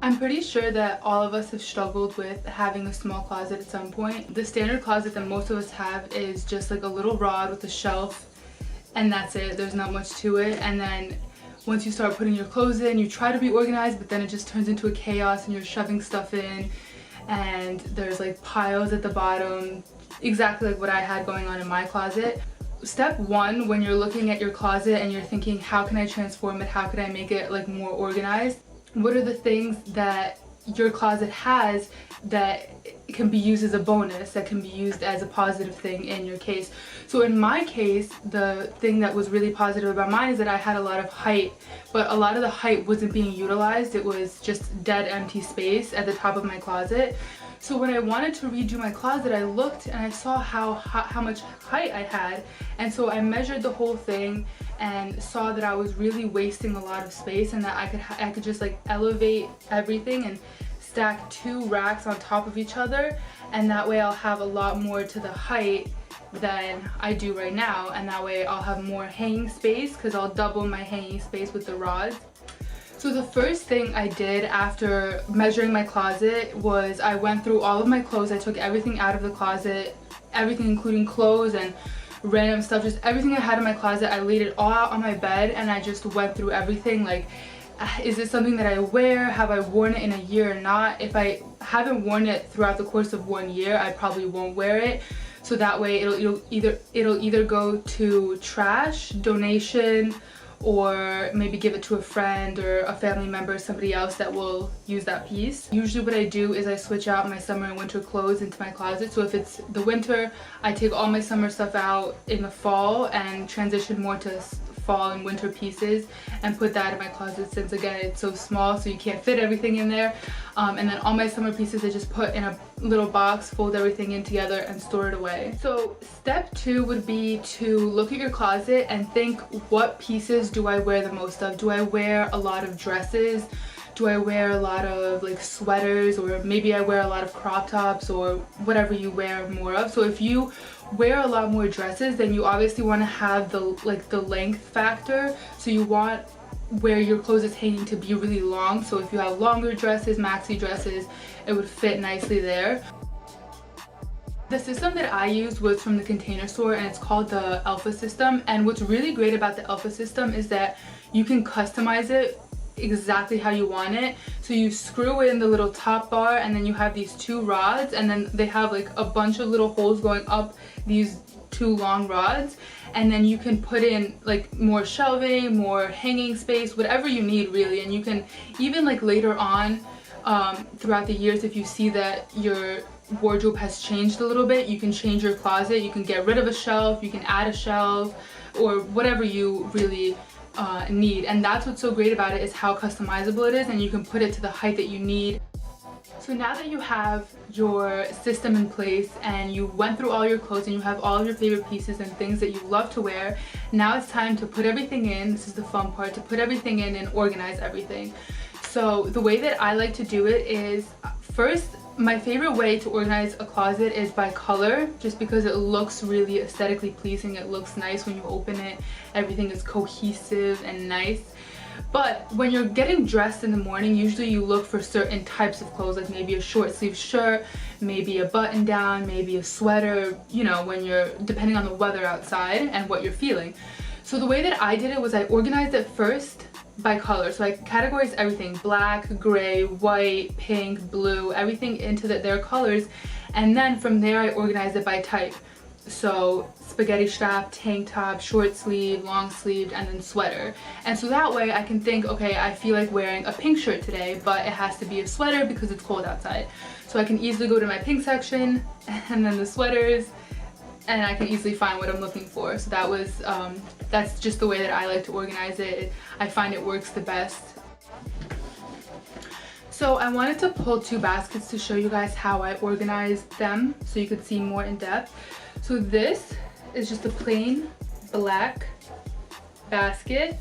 I'm pretty sure that all of us have struggled with having a small closet at some point. The standard closet that most of us have is just like a little rod with a shelf, and that's it. There's not much to it. And then once you start putting your clothes in, you try to be organized, but then it just turns into a chaos and you're shoving stuff in, and there's like piles at the bottom, exactly like what I had going on in my closet. Step one, when you're looking at your closet and you're thinking, how can I transform it? How can I make it like more organized? What are the things that your closet has that can be used as a bonus, that can be used as a positive thing in your case? So in my case, the thing that was really positive about mine is that I had a lot of height, but a lot of the height wasn't being utilized. It was just dead empty space at the top of my closet. So when I wanted to redo my closet, I looked and I saw how much height I had, and so I measured the whole thing and saw that I was really wasting a lot of space, and that I could just like elevate everything and stack 2 racks on top of each other, and that way I'll have a lot more to the height than I do right now, and that way I'll have more hanging space because I'll double my hanging space with the rods. So the first thing I did after measuring my closet was I went through all of my clothes. I took everything out of the closet, everything including clothes and random stuff, just everything I had in my closet. I laid it all out on my bed and I just went through everything, like, is it something that I wear? Have I worn it in a year or not? If I haven't worn it throughout the course of 1 year, I probably won't wear it. So that way it'll either go to trash, donation, or maybe give it to a friend or a family member, somebody else that will use that piece. Usually what I do is I switch out my summer and winter clothes into my closet. So if it's the winter, I take all my summer stuff out in the fall and transition more to fall and winter pieces and put that in my closet, since again it's so small so you can't fit everything in there. And then all my summer pieces I just put in a little box, fold everything in together and store it away. So step 2 would be to look at your closet and think, what pieces do I wear the most of? Do I wear a lot of dresses? Do I wear a lot of like sweaters, or maybe I wear a lot of crop tops, or whatever you wear more of? So if you wear a lot more dresses, then you obviously want to have the length factor. So you want where your clothes is hanging to be really long. So if you have longer dresses, maxi dresses, it would fit nicely there. The system that I used was from the Container Store, and it's called the Elfa system. And what's really great about the Elfa system is that you can customize it exactly how you want it. So you screw in the little top bar, and then you have these 2 rods, and then they have like a bunch of little holes going up these 2 long rods, and then you can put in like more shelving, more hanging space, whatever you need really. And you can even like later on throughout the years, if you see that your wardrobe has changed a little bit, you can change your closet. You can get rid of a shelf, you can add a shelf, or whatever you really need. And that's what's so great about it, is how customizable it is, and you can put it to the height that you need. So now that you have your system in place and you went through all your clothes and you have all of your favorite pieces and things that you love to wear, now it's time to put everything in. This is the fun part, to put everything in and organize everything. So the way that I like to do it is, first, my favorite way to organize a closet is by color, just because it looks really aesthetically pleasing. It looks nice when you open it. Everything is cohesive and nice. But when you're getting dressed in the morning, usually you look for certain types of clothes, like maybe a short sleeve shirt, maybe a button down, maybe a sweater, you know, when you're, depending on the weather outside and what you're feeling. So the way that I did it was I organized it first by color. So I categorized everything: black, gray, white, pink, blue, everything into their colors. And then from there I organized it by type. So spaghetti strap, tank top, short sleeve, long sleeved, and then sweater. And so that way I can think, okay, I feel like wearing a pink shirt today, but it has to be a sweater because it's cold outside. So I can easily go to my pink section and then the sweaters, and I can easily find what I'm looking for. So that was, that's just the way that I like to organize it. I find it works the best. So I wanted to pull two baskets to show you guys how I organized them so you could see more in depth. So this is just a plain black basket,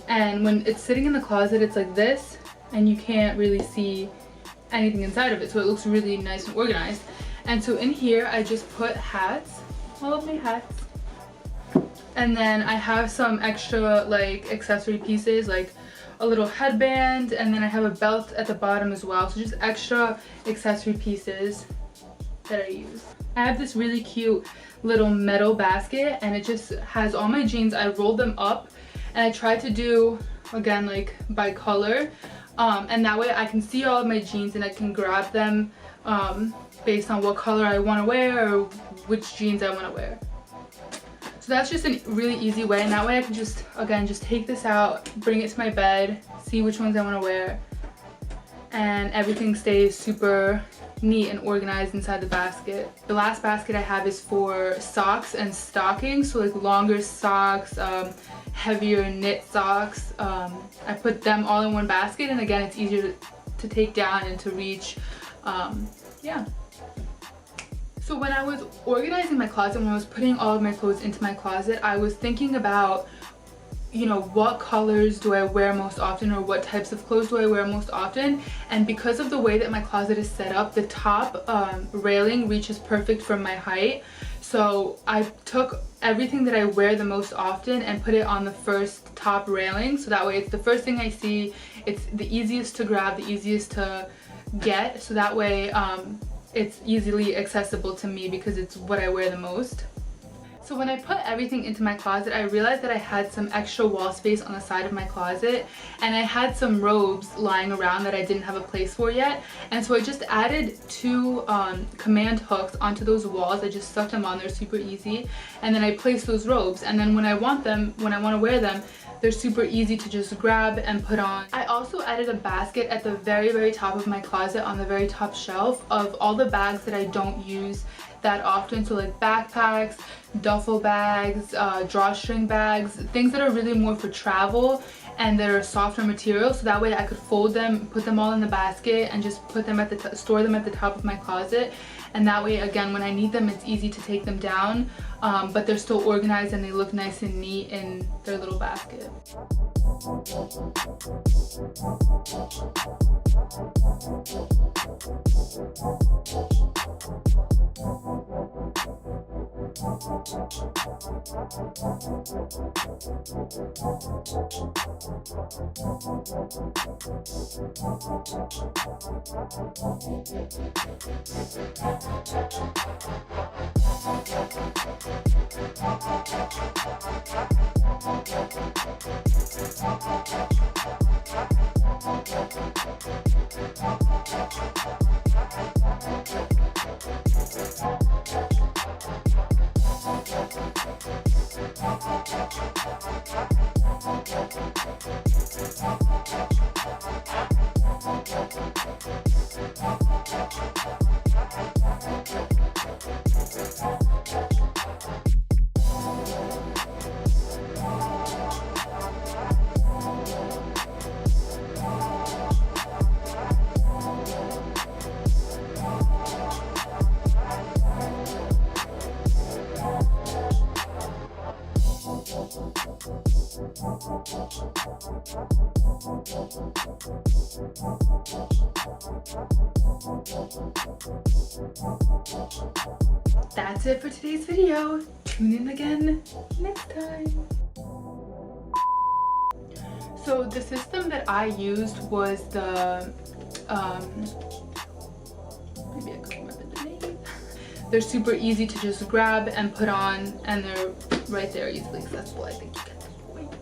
and when it's sitting in the closet it's like this, and you can't really see anything inside of it, so it looks really nice and organized. And so in here I just put hats, all of my hats, and then I have some extra like accessory pieces like a little headband, and then I have a belt at the bottom as well, so just extra accessory pieces that I use. I have this really cute little metal basket, and it just has all my jeans. I rolled them up, and I tried to do, again, like by color, and that way I can see all of my jeans and I can grab them based on what color I want to wear or which jeans I want to wear. So that's just a really easy way, and that way I can just, again, just take this out, bring it to my bed, see which ones I want to wear, and everything stays super neat and organized inside the basket. The last basket I have is for socks and stockings, so like longer socks, heavier knit socks. I put them all in one basket, and again, it's easier to take down and to reach. Yeah. So when I was organizing my closet, when I was putting all of my clothes into my closet, I was thinking about, you know, what colors do I wear most often, or what types of clothes do I wear most often. And because of the way that my closet is set up, the top railing reaches perfect from my height. So I took everything that I wear the most often and put it on the first top railing, so that way it's the first thing I see, it's the easiest to grab, the easiest to get, so that way it's easily accessible to me because it's what I wear the most. So when I put everything into my closet, I realized that I had some extra wall space on the side of my closet, and I had some robes lying around that I didn't have a place for yet. And so I just added two command hooks onto those walls. I just stuck them on there super easy, and then I placed those robes, and then when I want to wear them, they're super easy to just grab and put on. I also added a basket at the very top of my closet, on the very top shelf, of all the bags that I don't use that often. So like backpacks, duffel bags, drawstring bags, things that are really more for travel and that are softer material, so that way I could fold them, put them all in the basket, and just put them at store them at the top of my closet. And that way, again, when I need them, it's easy to take them down, but they're still organized and they look nice and neat in their little basket. That's it for today's video. Tune in again next time. So the system that I used was the maybe I can't remember the name. They're super easy to just grab and put on, and they're right there, easily accessible. I think you get the point.